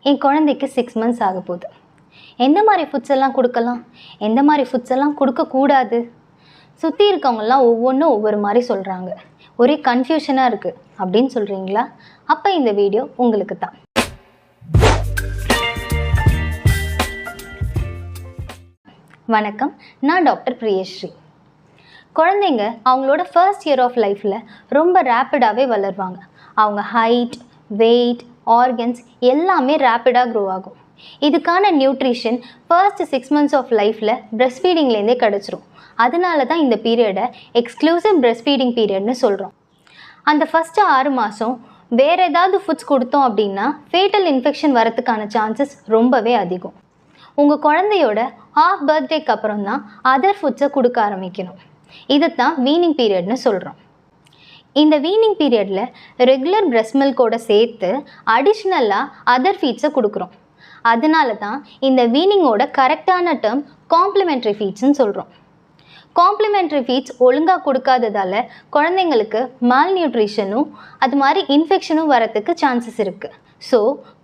என் குழந்தைக்கு 6 months ஆக போகுது. எந்த மாதிரி ஃபுட்ஸ் எல்லாம் கொடுக்கலாம், எந்த மாதிரி ஃபுட்ஸ் எல்லாம் கொடுக்கக்கூடாது, சுற்றி இருக்கவங்கெல்லாம் ஒவ்வொன்றும் ஒவ்வொரு மாதிரி சொல்கிறாங்க, ஒரே கன்ஃபியூஷனாக இருக்குது அப்படின்னு சொல்கிறீங்களா? அப்போ இந்த வீடியோ உங்களுக்கு தான். வணக்கம், நான் டாக்டர் பிரியஸ்ரீ. குழந்தைங்க அவங்களோட ஃபர்ஸ்ட் இயர் ஆஃப் லைஃப்பில் ரொம்ப ரேப்பிடாகவே வளருவாங்க. அவங்க ஹைட், வெயிட், ஆர்கன்ஸ் எல்லாமே ரேப்பிடாக க்ரோ ஆகும். இதுக்கான நியூட்ரிஷன் ஃபர்ஸ்ட் 6 months ஆஃப் லைஃப்பில் பிரெஸ்ட் ஃபீடிங்லேருந்தே கிடச்சிரும். அதனால தான் இந்த பீரியடை எக்ஸ்க்ளூசிவ் பிரெஸ்ட் ஃபீடிங் பீரியட்னு சொல்கிறோம். அந்த ஃபஸ்ட்டு 6 மாதம் வேறு ஏதாவது ஃபுட்ஸ் கொடுத்தோம் அப்படின்னா ஃபேட்டல் இன்ஃபெக்ஷன் வரத்துக்கான சான்சஸ் ரொம்பவே அதிகம். உங்கள் குழந்தையோட ஹாஃப் பர்த்டேக்கு அப்புறம் தான் அதர் ஃபுட்ஸை கொடுக்க ஆரம்பிக்கணும். இதைத்தான் வீனிங் பீரியட்னு சொல்கிறோம். இந்த வீனிங் பீரியடில் ரெகுலர் பிரெஸ்ட் மில்கோட சேர்த்து அடிஷ்னலாக அதர் ஃபீட்ஸை கொடுக்குறோம். அதனால தான் இந்த வீனிங்கோட கரெக்டான டேர்ம் காம்ப்ளிமெண்ட்ரி ஃபீட்ஸ்ன்னு சொல்கிறோம். காம்ப்ளிமெண்ட்ரி ஃபீட்ஸ் ஒழுங்காக கொடுக்காததால் குழந்தைங்களுக்கு மால் நியூட்ரிஷனும் அது மாதிரி இன்ஃபெக்ஷனும் வரத்துக்கு சான்சஸ் இருக்குது. ஸோ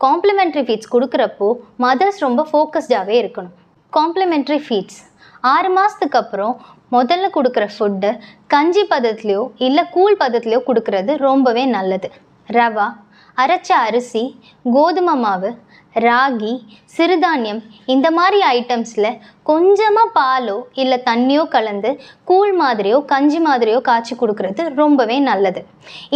காம்ப்ளிமெண்ட்ரி ஃபீட்ஸ் கொடுக்குறப்போ மதர்ஸ் ரொம்ப ஃபோக்கஸ்டாகவே இருக்கணும். காம்ப்ளிமெண்ட்ரி ஃபீட்ஸ் 6 மாதத்துக்கு அப்புறம் முதல்ல கொடுக்குற ஃபுட்டு கஞ்சி பதத்துலையோ இல்லை கூழ் பதத்துலையோ கொடுக்கறது ரொம்பவே நல்லது. ரவா, அரைச்ச அரிசி, கோதுமை மாவு, ராகி, சிறுதானியம் இந்த மாதிரி ஐட்டம்ஸில் கொஞ்சமாக பாலோ இல்லை தண்ணியோ கலந்து கூழ் மாதிரியோ கஞ்சி மாதிரியோ காய்ச்சி கொடுக்கறது ரொம்பவே நல்லது.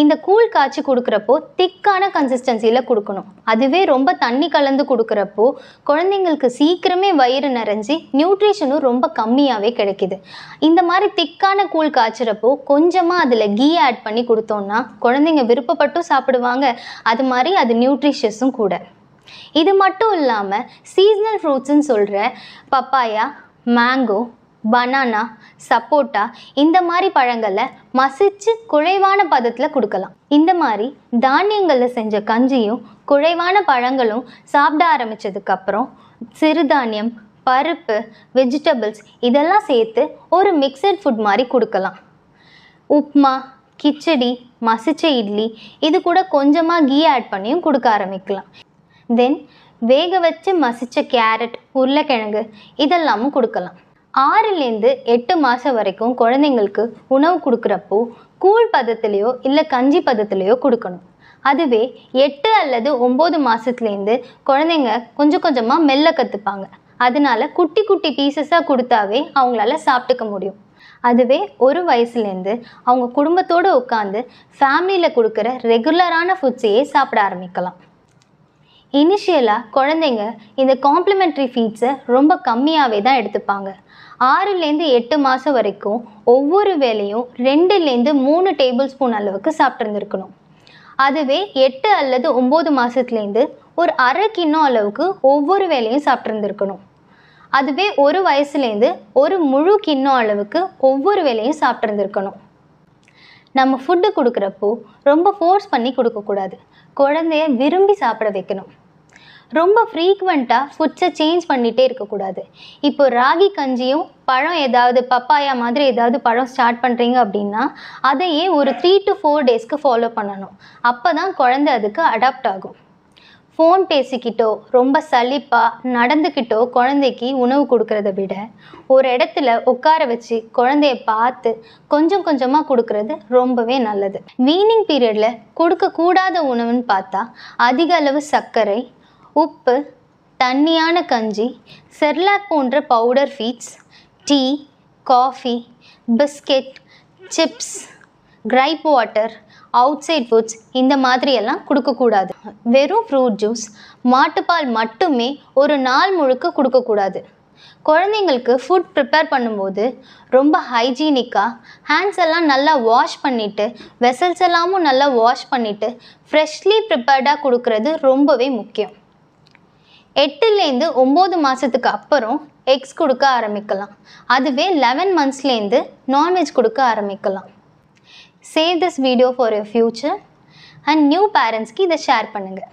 இந்த கூழ் காய்ச்சி கொடுக்குறப்போ திக்கான கன்சிஸ்டன்சியில் கொடுக்கணும். அதுவே ரொம்ப தண்ணி கலந்து கொடுக்குறப்போ குழந்தைங்களுக்கு சீக்கிரமே வயிறு நிறைஞ்சி நியூட்ரிஷனும் ரொம்ப கம்மியாகவே கிடைக்கிது. இந்த மாதிரி திக்கான கூழ் காய்ச்சிறப்போ கொஞ்சமாக அதில் கீ ஆட் பண்ணி கொடுத்தோன்னா குழந்தைங்க விருப்பப்பட்டும் சாப்பிடுவாங்க. அது மாதிரி அது நியூட்ரிஷியஸும் கூட. இது மட்டும் இல்லாமல் சீசனல் ஃப்ரூட்ஸ்ன்னு சொல்கிற பப்பாயா, மேங்கோ, பனானா, சப்போட்டா இந்த மாதிரி பழங்களை மசிச்சு குழைவான பதத்தில் கொடுக்கலாம். இந்த மாதிரி தானியங்களில் செஞ்ச கஞ்சியும் குழைவான பழங்களும் சாப்பிட ஆரம்பித்ததுக்கப்புறம் சிறுதானியம், பருப்பு, வெஜிடபிள்ஸ் இதெல்லாம் சேர்த்து ஒரு மிக்சட் ஃபுட் மாதிரி கொடுக்கலாம். உப்மா, கிச்சடி, மசிச்ச இட்லி இது கூட கொஞ்சமாக கீ ஆட் பண்ணியும் கொடுக்க ஆரம்பிக்கலாம். தென் வேக வச்சு மசிச்ச கேரட், உருளைக்கிழங்கு இதெல்லாமும் கொடுக்கலாம். 6லேருந்து 8 மாதம் வரைக்கும் குழந்தைங்களுக்கு உணவு கொடுக்குறப்போ கூழ் பதத்துலேயோ இல்லை கஞ்சி பதத்துலேயோ கொடுக்கணும். அதுவே 8 அல்லது 9 மாதத்துலேருந்து குழந்தைங்க கொஞ்சம் கொஞ்சமாக மெல்ல கற்றுப்பாங்க. அதனால குட்டி குட்டி பீசஸாக கொடுத்தாவே அவங்களால சாப்பிட்டுக்க முடியும். அதுவே 1 வயசுலேருந்து அவங்க குடும்பத்தோடு உட்காந்து ஃபேமிலியில் கொடுக்குற ரெகுலரான ஃபுட்ஸையே சாப்பிட ஆரம்பிக்கலாம். இனிஷியலாக குழந்தைங்க இந்த காம்ப்ளிமெண்ட்ரி ஃபீட்ஸை ரொம்ப கம்மியாகவே தான் எடுத்துப்பாங்க. 6லேருந்து 8 மாதம் வரைக்கும் ஒவ்வொரு வேளையும் 2லேருந்து 3 டேபிள் ஸ்பூன் அளவுக்கு சாப்பிட்ருந்துருக்கணும். அதுவே 8 அல்லது 9 மாதத்துலேருந்து ஒரு அரை கிண்ணம் அளவுக்கு ஒவ்வொரு வேளையும் சாப்பிட்ருந்துருக்கணும். அதுவே 1 வயசுலேருந்து ஒரு முழு கிண்ணம் அளவுக்கு ஒவ்வொரு வேளையும் சாப்பிட்ருந்துருக்கணும். நம்ம ஃபுட்டு கொடுக்குறப்போ ரொம்ப ஃபோர்ஸ் பண்ணி கொடுக்கக்கூடாது. குழந்தைய விரும்பி சாப்பிட வைக்கணும். ரொம்ப ஃப்ரீக்வெண்ட்டாக ஃபுட்ஸை சேஞ்ச் பண்ணிகிட்டே இருக்கக்கூடாது. இப்போ ராகி கஞ்சியும் பழம் ஏதாவது பப்பாயா மாதிரி ஏதாவது பழம் ஸ்டார்ட் பண்ணுறீங்க அப்படின்னா அதையே ஒரு 3 to 4 daysக்கு ஃபாலோ பண்ணணும். அப்போ தான் குழந்தை அதுக்கு அடாப்ட் ஆகும். ஃபோன் பேசிக்கிட்டோ ரொம்ப சலிப்பாக நடந்துக்கிட்டோ குழந்தைக்கு உணவு கொடுக்கறத விட ஒரு இடத்துல உட்கார வச்சு குழந்தைய பார்த்து கொஞ்சம் கொஞ்சமாக கொடுக்கறது ரொம்பவே நல்லது. வீனிங் பீரியடில் கொடுக்கக்கூடாத உணவுன்னு பார்த்தா அதிக அளவு சர்க்கரை, உப்பு, தண்ணியான கஞ்சி, செர்லாக் போன்ற powder feeds, tea, coffee, biscuit, chips, gripe water, outside foods இந்த மாதிரியெல்லாம் கொடுக்கக்கூடாது. வெறும் ஃப்ரூட் ஜூஸ், மாட்டுப்பால் மட்டுமே ஒரு நாள் முழுக்க கொடுக்கக்கூடாது. குழந்தைங்களுக்கு ஃபுட் ப்ரிப்பேர் பண்ணும்போது ரொம்ப ஹைஜீனிக்காக ஹேண்ட்ஸ் எல்லாம் நல்லா வாஷ் பண்ணிவிட்டு வெசல்ஸ் எல்லாமும் நல்லா வாஷ் பண்ணிவிட்டு ஃப்ரெஷ்லி ப்ரிப்பேர்டாக கொடுக்கறது ரொம்பவே முக்கியம். 8லேருந்து 9 மாதத்துக்கு அப்புறம் எக்ஸ் கொடுக்க ஆரம்பிக்கலாம். அதுவே 11 monthsலேருந்து நான்வெஜ் கொடுக்க ஆரம்பிக்கலாம். Save this video for your future and new parents க்கு இதை ஷேர் பண்ணுங்கள்.